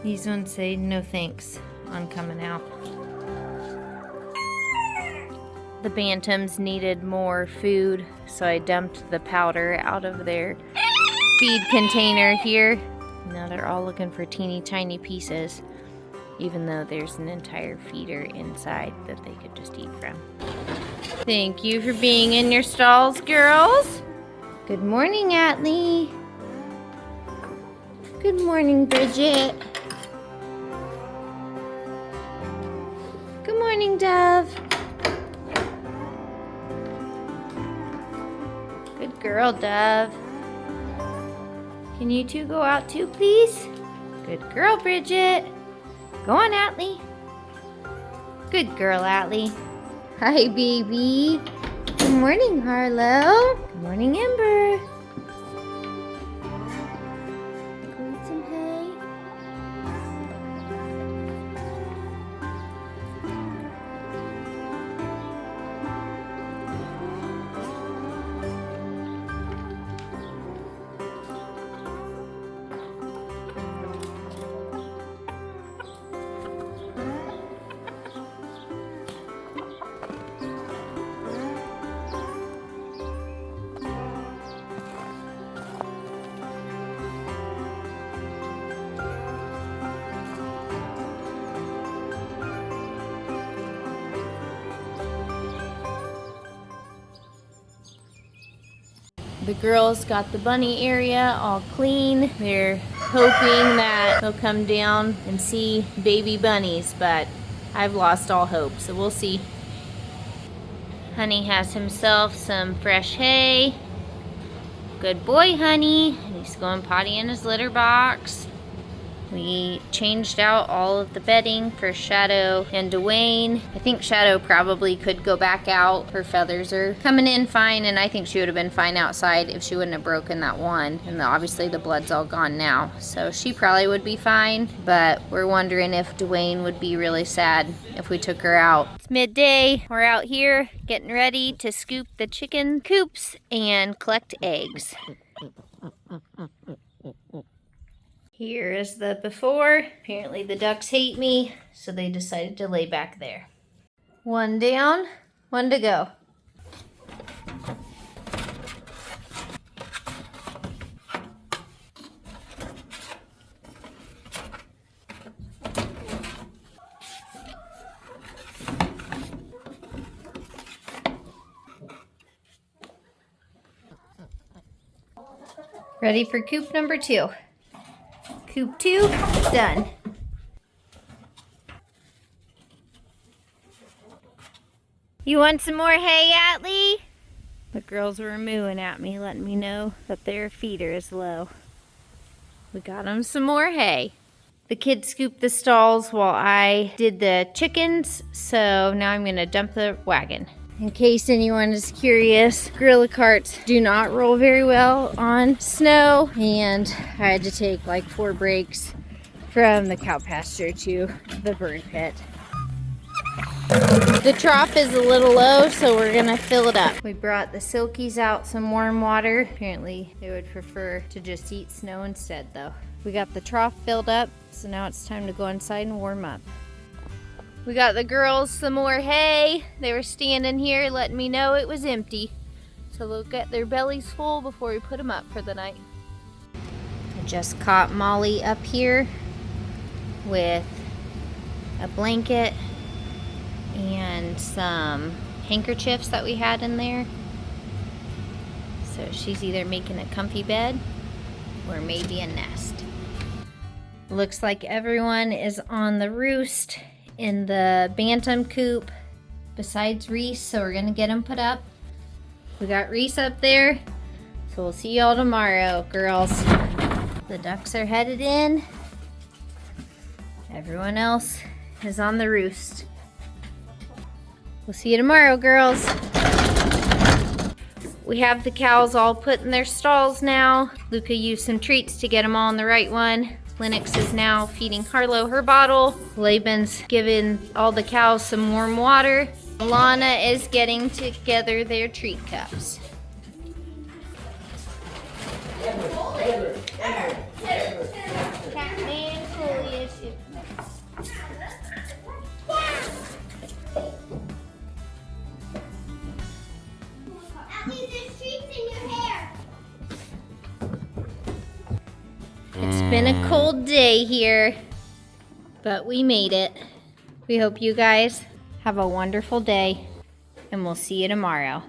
These ones say no thanks on coming out. The bantams needed more food, so I dumped the powder out of their feed container here. Now they're all looking for teeny tiny pieces, even though there's an entire feeder inside that they could just eat from. Thank you for being in your stalls, girls. Good morning, Atlee. Good morning, Bridget. Good morning, Dove. Good girl, Dove. Can you two go out too, please? Good girl, Bridget. Go on, Atlee. Good girl, Atlee. Hi, baby. Good morning, Harlow. Good morning, Ember. Go eat some hay. The girls got the bunny area all clean. They're hoping that they'll come down and see baby bunnies, but I've lost all hope, so we'll see. Honey has himself some fresh hay. Good boy, Honey. He's going potty in his litter box. We changed out all of the bedding for Shadow and Dwayne. I think Shadow probably could go back out. Her feathers are coming in fine, and I think she would have been fine outside if she wouldn't have broken that one. And obviously the blood's all gone now, so she probably would be fine. But we're wondering if Dwayne would be really sad if we took her out. It's midday. We're out here getting ready to scoop the chicken coops and collect eggs. Here is the before. Apparently the ducks hate me, so they decided to lay back there. One down, one to go. Ready for coop number 2. Coop 2, done. You want some more hay, Atlee? The girls were mooing at me, letting me know that their feeder is low. We got them some more hay. The kids scooped the stalls while I did the chickens, so now I'm gonna dump the wagon. In case anyone is curious, gorilla carts do not roll very well on snow, and I had to take like 4 breaks from the cow pasture to the bird pit. The trough is a little low, so we're gonna fill it up. We brought the silkies out some warm water. Apparently they would prefer to just eat snow instead though. We got the trough filled up, so now it's time to go inside and warm up. We got the girls some more hay. They were standing here letting me know it was empty, so they'll get their bellies full before we put them up for the night. I just caught Molly up here with a blanket and some handkerchiefs that we had in there. So she's either making a comfy bed or maybe a nest. Looks like everyone is on the roost in the bantam coop besides Reese, so we're gonna get him put up. We got Reese up there, so we'll see y'all tomorrow, girls. The ducks are headed in. Everyone else is on the roost. We'll see you tomorrow, girls. We have the cows all put in their stalls now. Luca used some treats to get them all in the right one. Lennox is now feeding Harlow her bottle. Laban's giving all the cows some warm water. Lana is getting together their treat cups. Catman foliage. That means there's treats in your hair. It's been a cold day here, but we made it. We hope you guys have a wonderful day, and we'll see you tomorrow.